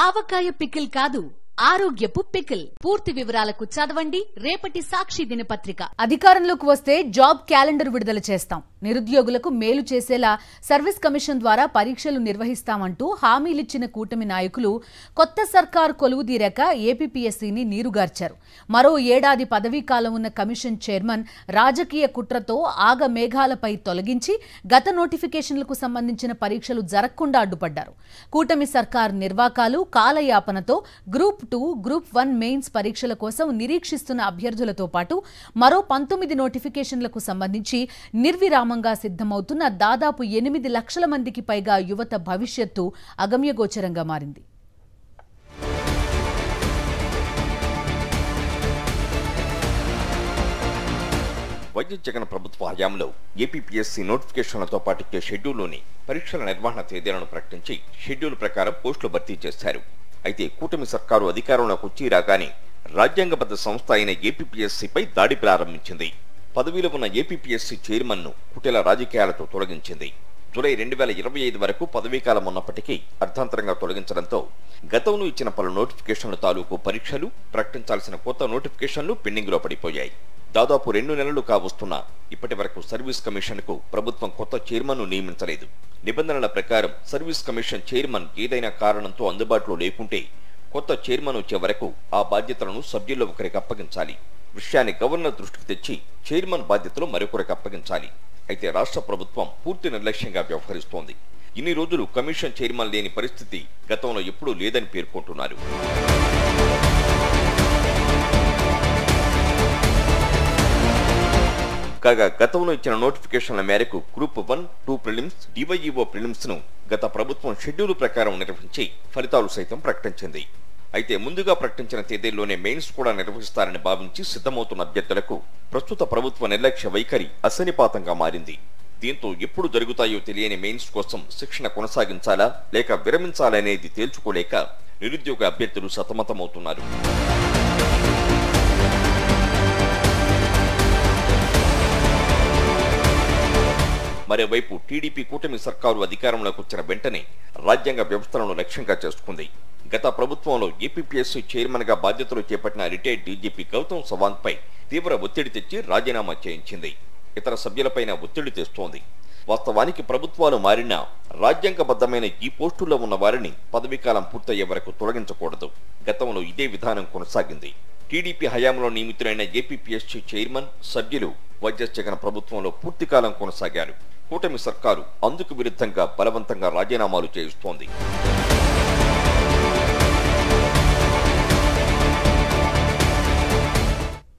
ఆవకాయ pickle కాదు, ఆరోగ్యపు pickle. పూర్తి వివరాలకు చదవండి రేపటి సాక్షి దినపత్రిక. అధికారంలోకి వస్తే జాబ్ క్యాలెండర్ విడుదల చేస్తాం, నిరుద్యోగులకు మేలు చేసేలా సర్వీస్ కమిషన్ ద్వారా పరీక్షలు నిర్వహిస్తామంటూ హామీలిచ్చిన కూటమి నాయకులు కొత్త సర్కారు కొలువుదీరాక ఏపీపీఎస్సీని నీరుగార్చారు. మరో ఏడాది పదవీకాలం ఉన్న కమిషన్ చైర్మన్ రాజకీయ కుట్రతో ఆగ మేఘాలపై తొలగించి గత నోటిఫికేషన్లకు సంబంధించిన పరీక్షలు జరగకుండా అడ్డుపడ్డారు. కూటమి సర్కారు నిర్వాకాలు కాలయాపనతో గ్రూప్ 2, గ్రూప్ 1 మెయిన్స్ పరీక్షల కోసం నిరీక్షిస్తున్న అభ్యర్థులతో పాటు మరో 19 నోటిఫికేషన్లకు సంబంధించి నిర్విరామంగా సిద్ధమవుతున్న దాదాపు 8 లక్షల మందికి పైగా యువత భవిష్యత్తు అగమ్యగోచరంగా మారింది. వైఎస్ జగన్ ప్రభుత్వ హయాంలో ఏపీపీఎస్సీ నోటిఫికేషన్లతో పాటు షెడ్యూల్లోని పరీక్షల నిర్వహణ తేదీలను ప్రకటించి షెడ్యూల్ ప్రకారం పోస్టులు భర్తీ చేశారు. అయితే కూటమి సర్కారు అధికారంలోకి వచ్చి రాగానే రాజ్యాంగబద్ధ సంస్థ అయిన ఏపీపీఎస్సీపై దాడి ప్రారంభించింది. పదవిలో ఉన్న ఏపీపీఎస్సీ చైర్మన్ ను కుటిల రాజకీయాలతో తొలగించింది. జూలై 2025 వరకు పదవీకాలం ఉన్నప్పటికీ అర్థాంతరంగా తొలగించడంతో గతంలో ఇచ్చిన పలు నోటిఫికేషన్ల తాలూకు పరీక్షలు, ప్రకటించాల్సిన కొత్త నోటిఫికేషన్లు పెండింగ్ లో పడిపోయాయి. దాదాపు 2 నెలలు కావస్తున్నా ఇప్పటి వరకు సర్వీస్ కమిషన్ కు ప్రభుత్వం కొత్త చైర్మన్ ను నియమించలేదు. నిబంధనల ప్రకారం సర్వీస్ కమిషన్ చైర్మన్ ఏదైనా కారణంతో అందుబాటులో లేకుంటే కొత్త చైర్మన్ వచ్చే వరకు ఆ బాధ్యతలను సభ్యుల్లో ఒకరికి అప్పగించాలి. విషయాన్ని గవర్నర్ దృష్టికి తెచ్చి చైర్మన్ బాధ్యతలు మరొకరికి అప్పగించాలి. అయితే రాష్ట్ర ప్రభుత్వం పూర్తి నిర్లక్ష్యంగా వ్యవహరిస్తోంది. ఇన్ని రోజులు కమిషన్ చైర్మన్ లేని పరిస్థితి గతంలో ఎప్పుడూ లేదని పేర్కొంటున్నారు. కాగా గతంలో ఇచ్చిన నోటిఫికేషన్ల మేరకు గ్రూప్ 1, 2 ప్రిలిమ్స్, డివైఈఓ ప్రిలిమ్స్ ను గత ప్రభుత్వం షెడ్యూల్ ప్రకారం నిర్వహించి ఫలితాలు సైతం ప్రకటించింది. అయితే ముందుగా ప్రకటించిన తేదీల్లోనే మెయిన్స్ కూడా నిర్వహిస్తారని భావించి సిద్ధమవుతున్న అభ్యర్థులకు ప్రస్తుత ప్రభుత్వ నిర్లక్ష్య వైఖరి అసనిపాతంగా మారింది. దీంతో ఎప్పుడు జరుగుతాయో తెలియని మెయిన్స్ కోసం శిక్షణ కొనసాగించాలా లేక విరమించాలనేది తేల్చుకోలేక నిరుద్యోగ అభ్యర్థులు సతమతమవుతున్నారు. మరోవైపు టీడీపీ కూటమి సర్కారు అధికారంలోకి వచ్చిన వెంటనే రాజ్యాంగ వ్యవస్థలను లక్ష్యంగా చేసుకుంది. గత ప్రభుత్వంలో ఏపీపీఎస్సీ చైర్మన్ గా బాధ్యతలు చేపట్టిన రిటైర్డ్ డీజీపీ గౌతమ్ సవాంగ్ పై తీవ్ర ఒత్తిడి తెచ్చి రాజీనామా చేయించింది. ఇతర సభ్యులపైన ఒత్తిడి తెస్తోంది. వాస్తవానికి ప్రభుత్వాలు మారినా రాజ్యాంగబద్ధమైన ఈ పోస్టుల్లో ఉన్న వారిని పదవీకాలం పూర్తయ్యే వరకు తొలగించకూడదు. గతంలో ఇదే విధానం కొనసాగింది. టీడీపీ హయాంలో నియమితులైన ఏపీపీఎస్సీ చైర్మన్, సభ్యులు వైఎస్ జగన్ ప్రభుత్వంలో పూర్తికాలం కొనసాగారు. కూటమి సర్కారు అందుకు విరుద్ధంగా బలవంతంగా రాజీనామాలు చేయిస్తోంది.